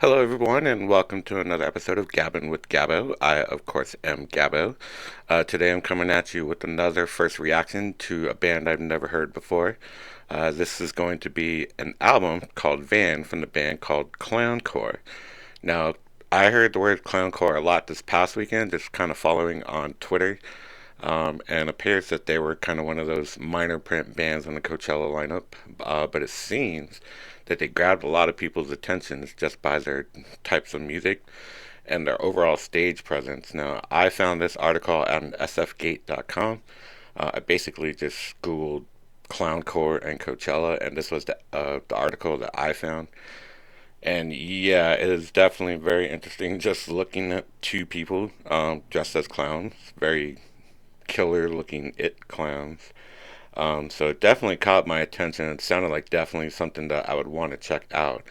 Hello, everyone, and welcome to another episode of Gabbin with Gabbo. I, of course, am Gabbo. Today I'm coming at you with another first reaction to a band I've never heard before. This is going to be an album called Van from the band called ClownCore. Now, I heard the word ClownCore a lot this past weekend, just kind of following on Twitter, and it appears that they were kind of one of those minor print bands on the Coachella lineup. But it seems that they grabbed a lot of people's attentions just by their types of music and their overall stage presence. Now, I found this article on sfgate.com. I basically just Googled clowncore and Coachella, and this was the article that I found. And yeah, it is definitely very interesting just looking at two people dressed as clowns, very killer looking it clowns. So it definitely caught my attention. It sounded like definitely something that I would want to check out.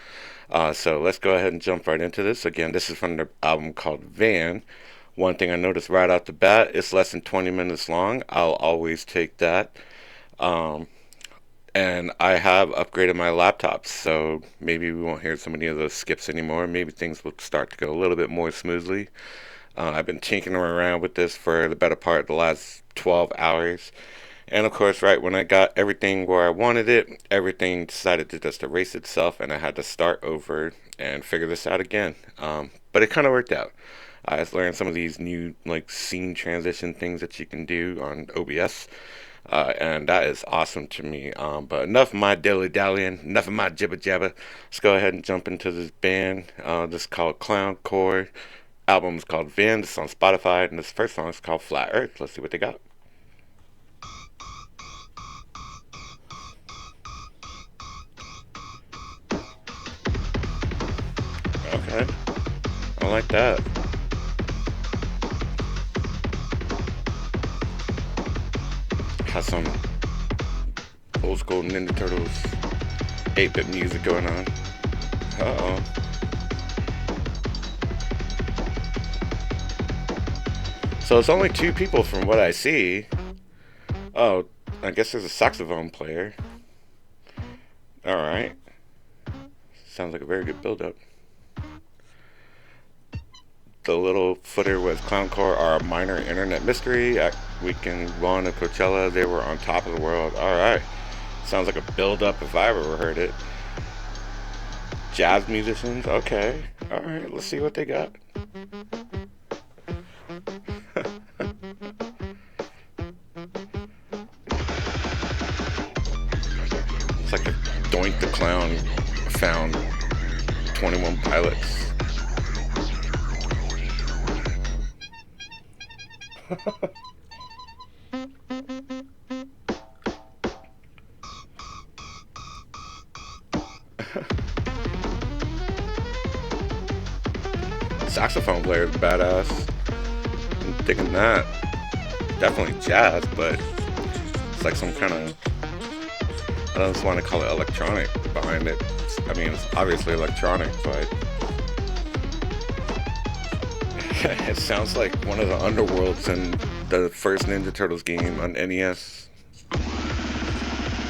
So let's go ahead and jump right into this. Again, this is from the album called Van. One thing I noticed right off the bat, it's less than 20 minutes long. I'll always take that. Um, and I have upgraded my laptop, so maybe we won't hear so many of those skips anymore. Maybe things will start to go a little bit more smoothly. I've been tinkering around with this for the better part of the last 12 hours. And of course, right when I got everything where I wanted it, everything decided to just erase itself, and I had to start over and figure this out again. But it kind of worked out. I just learned some of these new like scene transition things that you can do on OBS, and that is awesome to me. But enough of my dilly dallying, enough of my jibber jabber. Let's go ahead and jump into this band. This is called ClownCore. Album is called Van. This is on Spotify, and this first song is called Flat Earth. Let's see what they got. Okay, I like that. Has some old school Ninja Turtles 8-bit music going on. Uh oh. So it's only two people from what I see. Oh, I guess there's a saxophone player. Alright. Sounds like a very good build up. The little footer was ClownCore are a minor internet mystery. At weekend one of Coachella, they were on top of the world. Alright. Sounds like a build up if I ever heard it. Jazz musicians? Okay. Alright, let's see what they got. It's like a Doink the Clown found 21 Pilots. Saxophone player is badass. I'm thinking that. Definitely jazz, but it's like some kind of, I don't just want to call it electronic behind it. I mean, it's obviously electronic, but it sounds like one of the underworlds in the first Ninja Turtles game on NES.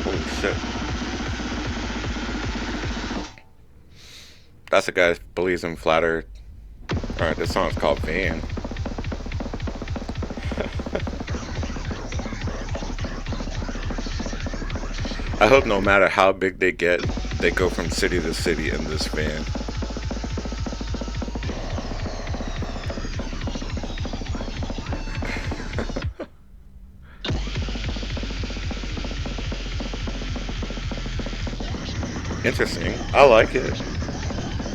Holy shit. That's a guy who believes in flat earth. Alright, this song's called Van. I hope no matter how big they get, they go from city to city in this van. Interesting. I like it.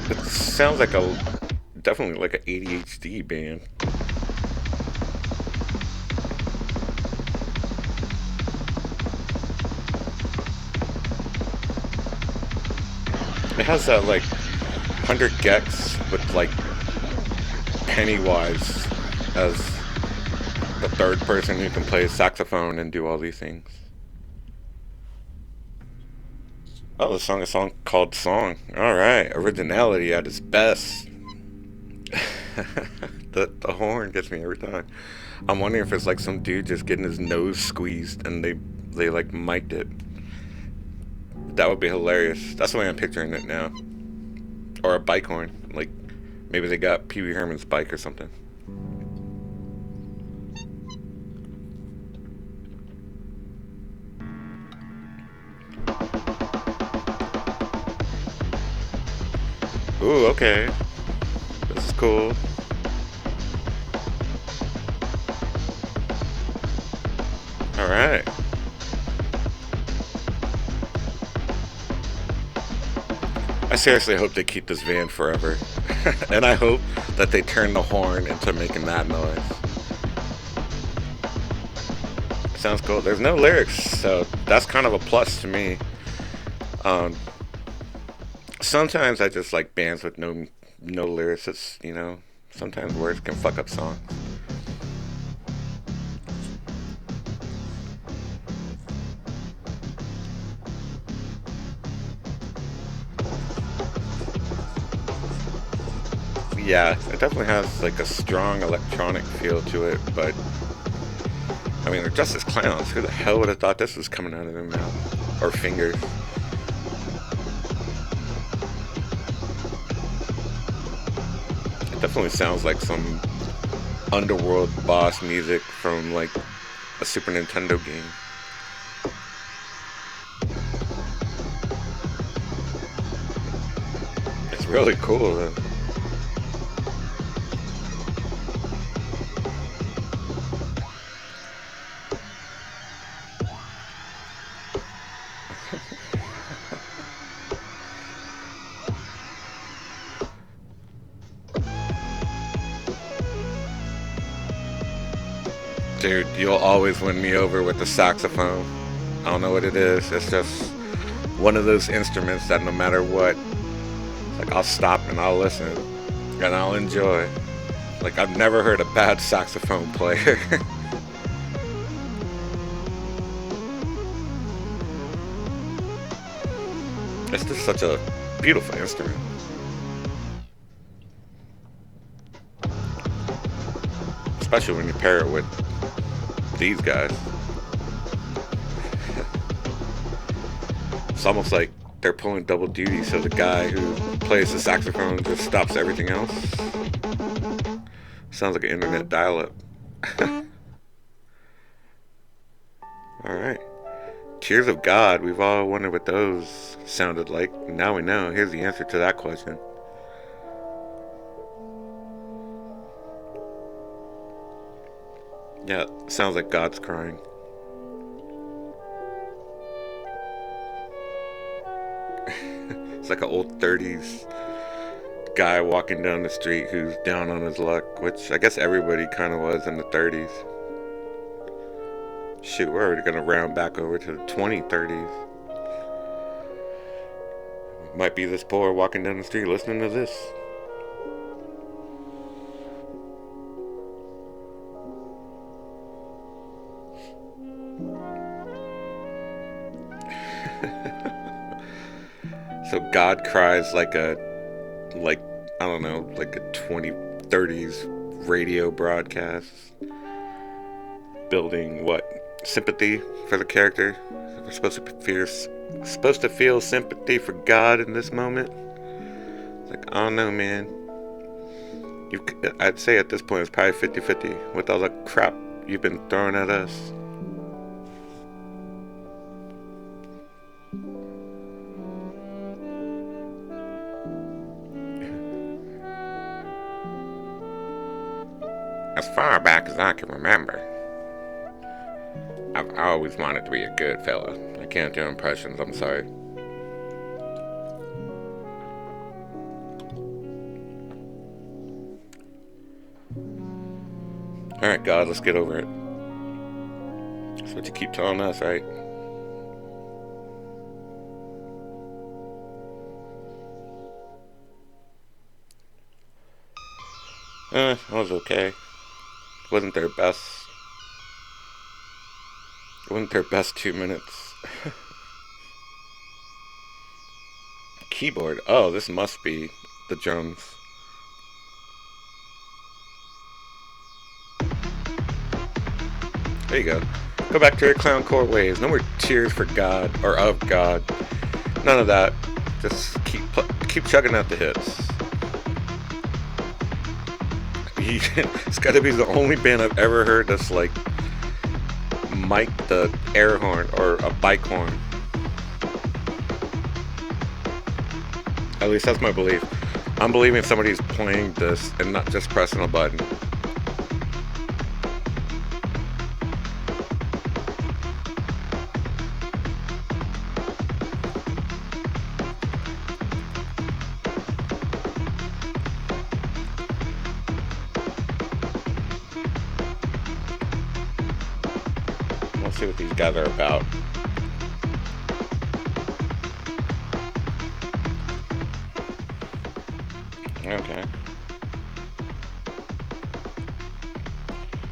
It sounds like a definitely like an ADHD band. It has that like 100 gex with like Pennywise as the third person who can play saxophone and do all these things. Oh, the song is song called Song. Alright, originality at its best. The horn gets me every time. I'm wondering if it's like some dude just getting his nose squeezed and they like mic'd it. That would be hilarious. That's the way I'm picturing it now. or a bike horn. Like maybe they got Pee Wee Herman's bike or something. Ooh, okay. This is cool. Alright. I seriously hope they keep this van forever. And I hope that they turn the horn into making that noise. Sounds cool. There's no lyrics, so that's kind of a plus to me. Um, Sometimes I just like bands with no lyrics. It's, sometimes words can fuck up songs. Yeah, it definitely has like a strong electronic feel to it, but I mean they're just as clowns. Who the hell would have thought this was coming out of their mouth or fingers? It definitely sounds like some underworld boss music from like a Super Nintendo game. It's really cool though. Dude, you'll always win me over with the saxophone. I don't know what it is. It's just one of those instruments that no matter what, like I'll stop and I'll listen and I'll enjoy. Like I've never heard a bad saxophone player. It's just such a beautiful instrument. Especially when you pair it with these guys. It's almost like they're pulling double duty, so the guy who plays the saxophone just stops everything else. Sounds like an internet dial-up. Alright. Tears of God, we've all wondered what those sounded like. Now we know. Here's the answer to that question. Yeah, sounds like God's crying. It's like an old 30s guy walking down the street who's down on his luck, which I guess everybody kind of was in the 30s. Shoot, we're already going to round back over to the 2030s. Might be this poor walking down the street listening to this. So God cries like I don't know, like a 2030s radio broadcast, building what, sympathy for the character. We're supposed to feel sympathy for God in this moment. Like, I don't know, man. I'd say at this point it's probably 50-50 with all the crap you've been throwing at us. As far back as I can remember, I've always wanted to be a good fella. I can't do impressions, I'm sorry. Alright, God, let's get over it. That's what you keep telling us, right? It was okay. Wasn't their best. It wasn't their best 2 minutes. Keyboard. Oh, this must be the drums. There you go. Go back to your ClownCore ways. No more tears for God or of God. None of that. Just keep chugging out the hits. It's got to be the only band I've ever heard that's like mic the air horn or a bike horn. At least that's my belief. I'm believing somebody's playing this and not just pressing a button. Let's see what these guys are about. Okay.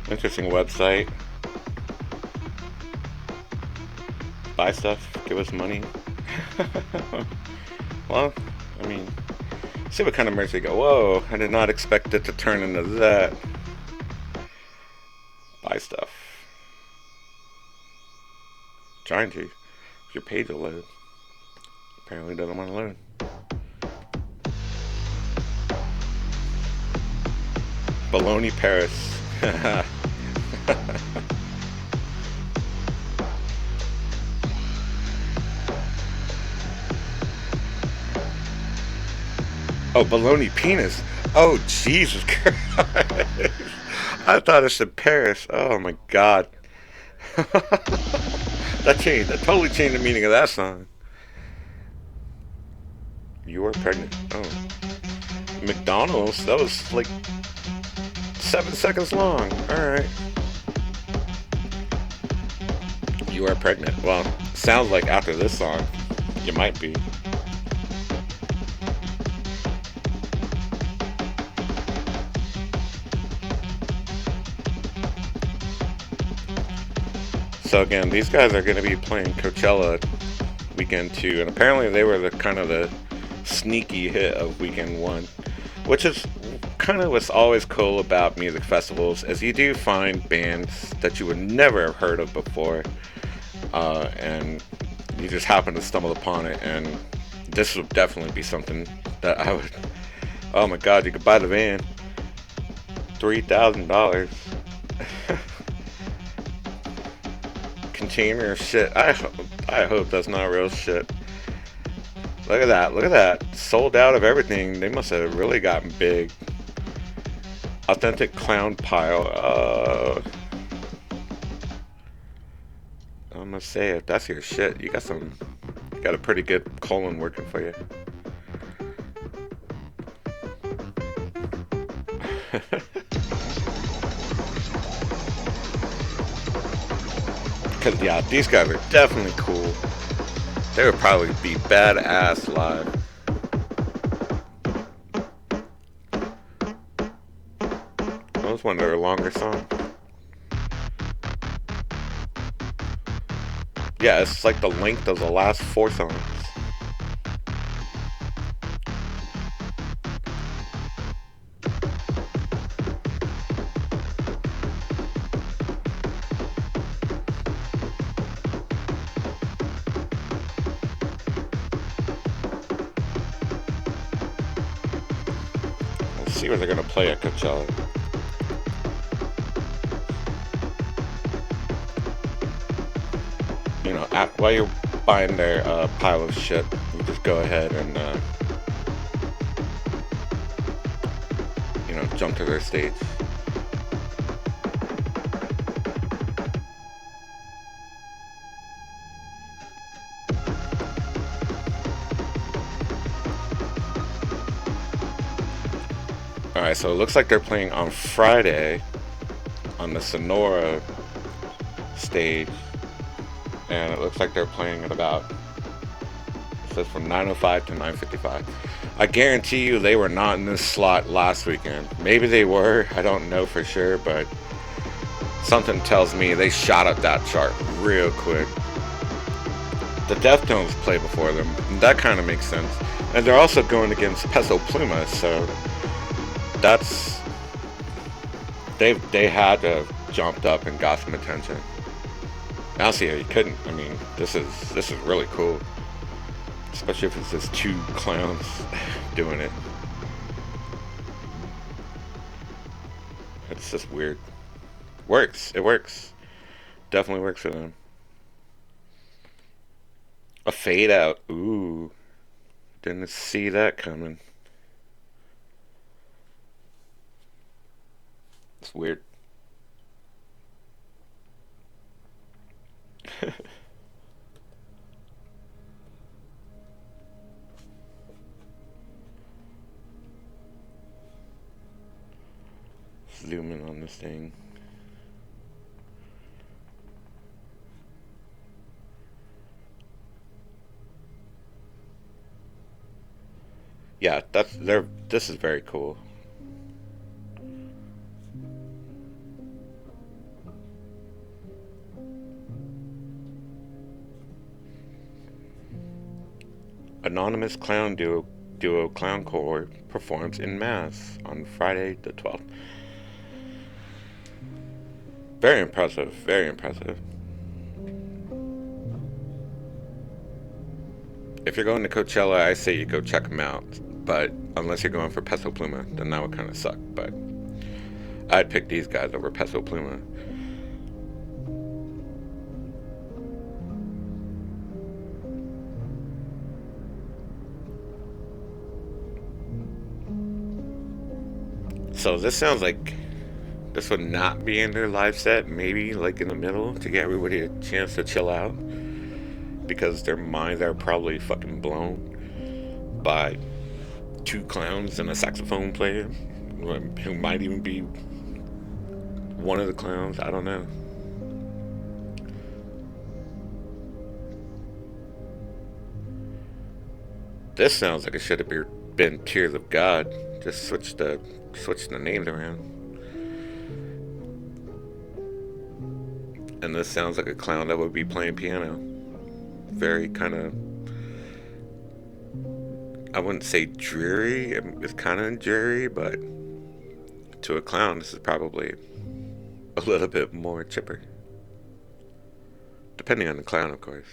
Interesting website. Buy stuff, give us money. Well, I mean, see what kind of merch they go. Whoa, I did not expect it to turn into that. Buy stuff. Trying to. Your page will load. Apparently doesn't want to load. Baloney Paris. Oh, baloney penis. Oh, Jesus Christ. I thought it said Paris. Oh my God. That totally changed the meaning of that song. You are pregnant. Oh. McDonald's? That was like 7 seconds long. Alright. You are pregnant. Well, sounds like after this song, you might be. So again, these guys are going to be playing Coachella weekend 2, and apparently they were the kind of the sneaky hit of weekend 1, which is kind of what's always cool about music festivals, is you do find bands that you would never have heard of before, and you just happen to stumble upon it, and this would definitely be something that I would, oh my God, you could buy the van, $3,000. Container shit. I hope that's not real shit. Look at that. Sold out of everything. They must have really gotten big. Authentic clown pile. I'm gonna say, if that's your shit, you got a pretty good colon working for you. Because, yeah, these guys are definitely cool. They would probably be badass live. That was one of their longer songs. Yeah, it's like the length of the last 4 songs. See where they're gonna play at Coachella. You know, while you're buying their pile of shit, you just go ahead and you know, jump to their stage. Alright, so it looks like they're playing on Friday on the Sonora stage, and it looks like they're playing at about, it says from 9:05 to 9:55. I guarantee you they were not in this slot last weekend. Maybe they were, I don't know for sure, but something tells me they shot up that chart real quick. The Deftones play before them, and that kind of makes sense. And they're also going against Peso Pluma, so that's, they had to have jumped up and got some attention. Now see, you couldn't. I mean, this is really cool. especially if it's just two clowns doing it. It's just weird. Works. It works. Definitely works for them. A fade out. Ooh. Didn't see that coming. It's weird. Zoom in on this thing. Yeah, that's they're. This is very cool. Anonymous duo ClownCore performs in mass on Friday the 12th. Very impressive. Very impressive. If you're going to Coachella, I say you go check them out. But unless you're going for Peso Pluma, then that would kind of suck. But I'd pick these guys over Peso Pluma. So this sounds like this would not be in their live set, maybe like in the middle to get everybody a chance to chill out because their minds are probably fucking blown by two clowns and a saxophone player who might even be one of the clowns. I don't know. This sounds like it should have been Tears of God. Just switch the names around. And this sounds like a clown that would be playing piano. Very kind of, I wouldn't say dreary. It's kind of dreary, but to a clown, this is probably a little bit more chipper. Depending on the clown, of course.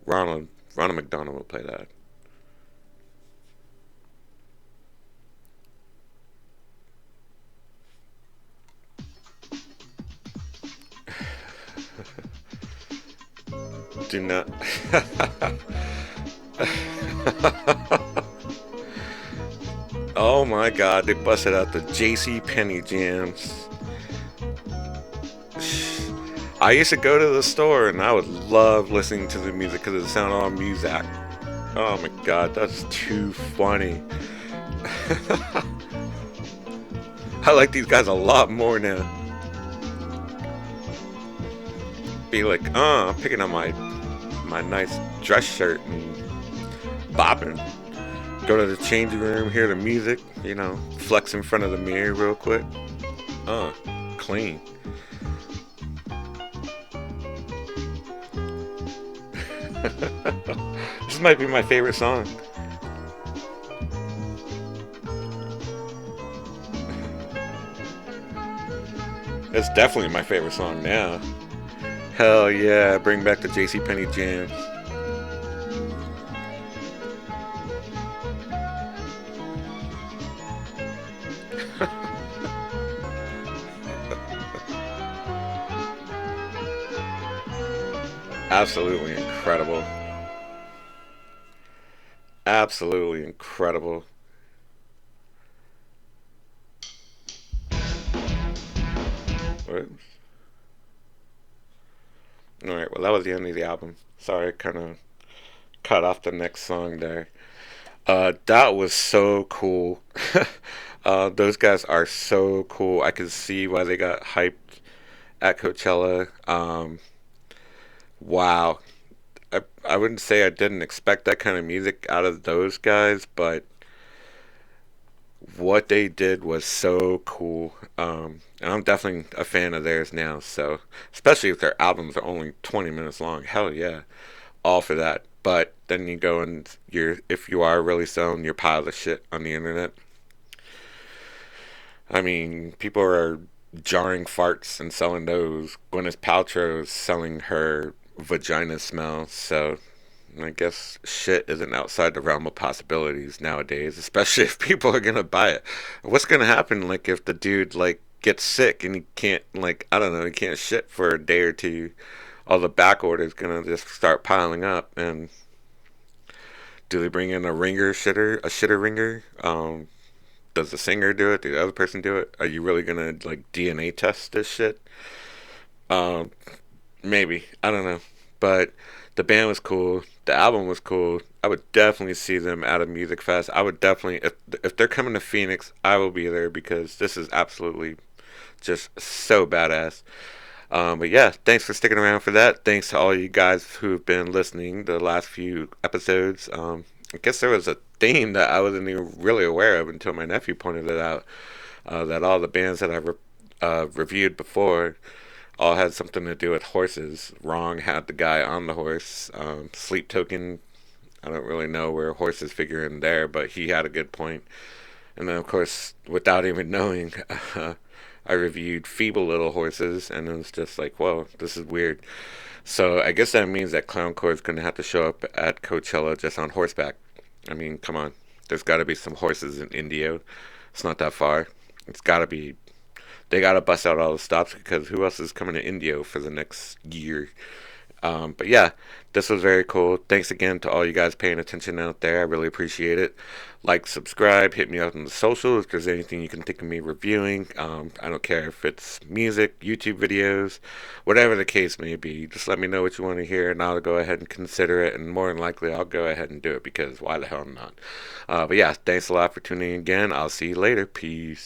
Ronald McDonald will play that. Do not. Oh my god, they busted out the JC Penney jams. I used to go to the store and I would love listening to the music because it sounded all music. Oh my god, that's too funny. I like these guys a lot more now. Be like, I'm picking up my nice dress shirt and bopping. Go to the changing room, hear the music, flex in front of the mirror real quick. Clean. This might be my favorite song. It's definitely my favorite song now. Hell yeah, bring back the JCPenney jams. Absolutely incredible. Absolutely incredible. Oops. Alright, well, that was the end of the album. Sorry, I kind of cut off the next song there. That was so cool. Those guys are so cool. I can see why they got hyped at Coachella. Wow. I wouldn't say I didn't expect that kind of music out of those guys, but what they did was so cool. And I'm definitely a fan of theirs now. So, especially if their albums are only 20 minutes long, hell yeah, all for that. But then you go and if you are really selling your pile of shit on the internet, I mean, people are jarring farts and selling those. Gwyneth Paltrow is selling her vagina smell. So I guess shit isn't outside the realm of possibilities nowadays, especially if people are gonna buy it. What's gonna happen, like, if the dude, like, gets sick and he can't, like, I don't know, he can't shit for a day or two? All the back orders gonna just start piling up, and do they bring in a shitter ringer? Does the singer do it? Do the other person do it? Are you really gonna, like, DNA test this shit? Um, Maybe, I don't know, but the band was cool. The album was cool. I would definitely see them at a music fest. I would definitely, if they're coming to Phoenix, I will be there because this is absolutely just so badass. But yeah, thanks for sticking around for that. Thanks to all you guys who've been listening the last few episodes. I guess there was a theme that I wasn't even really aware of until my nephew pointed it out. That all the bands that reviewed before all had something to do with horses. Wrong had the guy on the horse. Sleep Token, I don't really know where horses figure in there, but he had a good point. And then, of course, without even knowing, I reviewed Feeble Little Horses, and it was just like, whoa, this is weird. So I guess that means that ClownCore is going to have to show up at Coachella just on horseback. I mean, come on. There's got to be some horses in Indio. It's not that far. It's got to be. They got to bust out all the stops because who else is coming to Indio for the next year? But yeah, this was very cool. Thanks again to all you guys paying attention out there. I really appreciate it. Like, subscribe, hit me up on the socials if there's anything you can think of me reviewing. I don't care if it's music, YouTube videos, whatever the case may be. Just let me know what you want to hear, and I'll go ahead and consider it. And more than likely, I'll go ahead and do it because why the hell not? But yeah, thanks a lot for tuning in again. I'll see you later. Peace.